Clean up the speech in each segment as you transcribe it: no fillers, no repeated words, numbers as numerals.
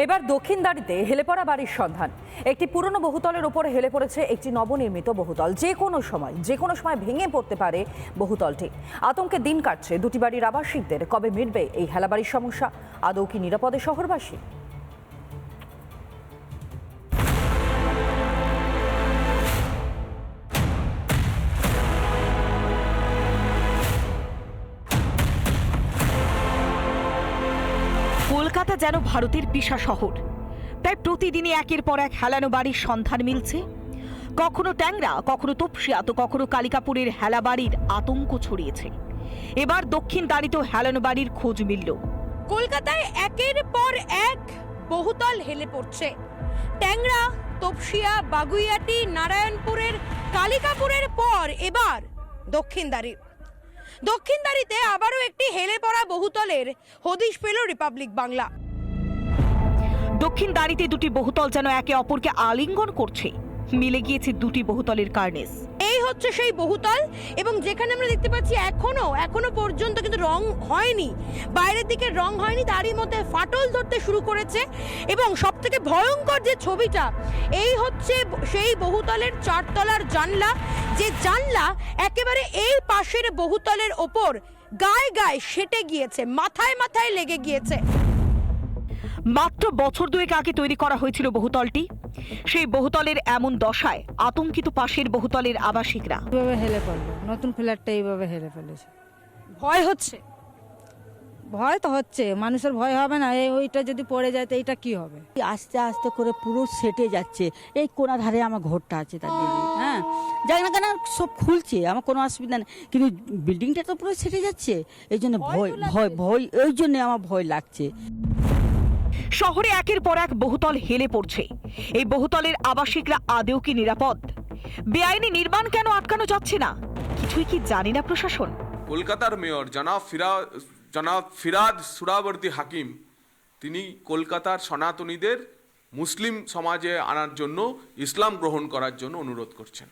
এবার দক্ষিণদাড়িতে হেলে পড়া বাড়ির সন্ধান। একটি পুরনো বহুতলের উপর হেলে পড়েছে একটি নবনির্মিত বহুতল। যে কোনো সময় ভেঙে পড়তে পারে বহুতলটি। আতঙ্কে দিন কাটছে দুটি বাড়ির আবাসিকদের। কবে মিটবে এই হেলাবাড়ির সমস্যা? আদৌ কি নিরাপদে শহরবাসী? কলকাতা যেন ভারতের পিসা শহর। তাই প্রতিদিনই একের পর এক হেলানো বাড়ির সন্ধান মিলছে। কখনো ট্যাংরা, কখনো তপসিয়া, তো কখনো কালিকাপুরের হেলা বাড়ির আতঙ্ক ছড়িয়েছে। এবার দক্ষিণদাড়িতেও হেলানো বাড়ির খোঁজ মিলল। কলকাতায় একের পর এক বহুতল হেলে পড়ছে। ট্যাংরা, তপসিয়া, বাগুইয়াটি, নারায়ণপুরের কালিকাপুরের পর এবার দক্ষিণদাড়িতে আবারও একটি হেলে পড়া বহুতলের হদিশ পেল রিপাবলিক বাংলা। দক্ষিণদাড়িতে দুটি বহুতল যেন একে অপরকে আলিঙ্গন করছে। মিলে গিয়েছে দুটি বহুতলের কার্নেস। এই হচ্ছে সেই বহুতল, এবং যেখানে আমরা দেখতে পাচ্ছি এখনো পর্যন্ত কিন্তু রং হয়নি, বাইরের দিকে রং হয়নি, তারই মধ্যে ফাটল ধরতে শুরু করেছে। এবং সব থেকে ভয়ঙ্কর যে ছবিটা, এই হচ্ছে সেই বহুতলের চারতলার জানলা, যে জানলা একেবারে এই পাশের বহুতলের ওপর গায়ে সেটে গিয়েছে, মাথায় লেগে গিয়েছে। মাত্র বছর দুয়েক আগে তৈরি করা হয়েছিল বহুতলটি। সেই বহুতলের এমন দশায় আতঙ্কিত পাশের বহুতলের আবাসিকরা। এইভাবে হেলে পড়লো, নতুন ফ্ল্যাটটা এইভাবে হেলে ফেলেছে। ভয় তো হচ্ছে, মানুষের ভয় হবে না? ওইটা যদি পড়ে যায় তো এইটা কি হবে? আস্তে আস্তে করে পুরো সেটে যাচ্ছে। এই কোনা ধারে আমার ঘরটা আছে, তার দিদি, হ্যাঁ, জানি না কেন সব খুলছে, আমার কোনো অসুবিধা নেই, কিন্তু বিল্ডিংটা তো পুরো সেটে যাচ্ছে। এই জন্য ভয় এই জন্য আমার ভয় লাগছে। শহরে একের পর এক বহুতল হেলে পড়ছে। এই বহুতলের আবাসিকরা আদৌ কি নিরাপদ? বেআইনি নির্মাণ কেন আটকানো যাচ্ছে না? কিছুই কি জানি না প্রশাসন? কলকাতার মেয়র জনাব ফিরাদ সুরাবর্দী হাকিম, তিনি কলকাতার সনাতনীদের মুসলিম সমাজে আনার জন্য, ইসলাম গ্রহণ করার জন্য অনুরোধ করছেন।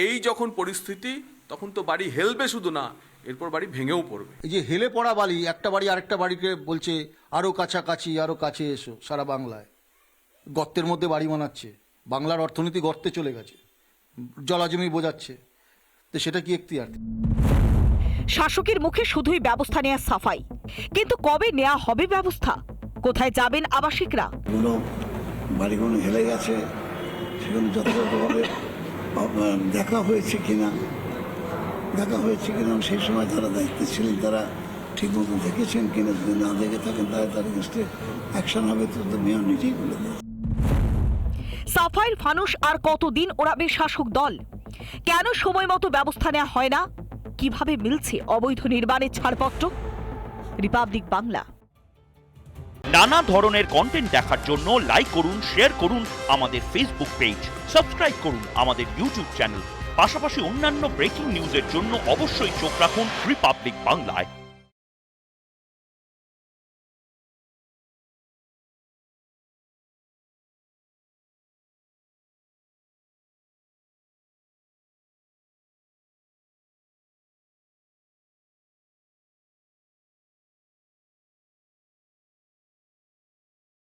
এই যখন পরিস্থিতি, তখন তো বাড়ি হেলবে শুধু না, এরপর বাড়ি ভেঙেও পড়বে। এই যে হেলে পড়া বাড়ি, একটা বাড়ি আরেকটা বাড়িকে বলছে আরো কাছাকাছি, আরো কাছে এসো। সারা বাংলায় গর্তের মধ্যে বাড়ি বানাচ্ছে। বাংলার অর্থনীতি গর্তে চলে গেছে, জলাজমি বোঝাচ্ছে। তো সেটা কি এখতিয়ার? শাসকের মুখে শুধুই ব্যবস্থা নেওয়া সাফাই, কিন্তু কবে নেওয়া হবে ব্যবস্থা? কোথায় যাবেন আবাসিকরা? বাড়িগুলো হেলে গেছে, সেগুলো যথাযথভাবে দেখা হয়েছে কিনা সেই সময় যারা দায়িত্বে ছিলেন তারা ঠিক মতো দেখেছেন কিনা। যদি না দেখে থাকেন তাহলে তার এগেইনস্টে অ্যাকশন হবে। তো মেয়র নিজেই বলে দেয়। সাফাইয়ের ফানুস আর কতদিন ওড়াবে শাসক দল? কেন সময় মতো ব্যবস্থা নেওয়া হয় না? কিভাবে মিলছে অবৈধ নির্মাণের ছাড়পত্র? রিপাবলিক বাংলা। নানা ধরনের কন্টেন্ট দেখার জন্য লাইক করুন, শেয়ার করুন আমাদের ফেসবুক পেজ, সাবস্ক্রাইব করুন আমাদের ইউটিউব চ্যানেল। পাশাপাশি অন্যান্য ব্রেকিং নিউজের জন্য অবশ্যই চোখ রাখুন রিপাবলিক বাংলায়।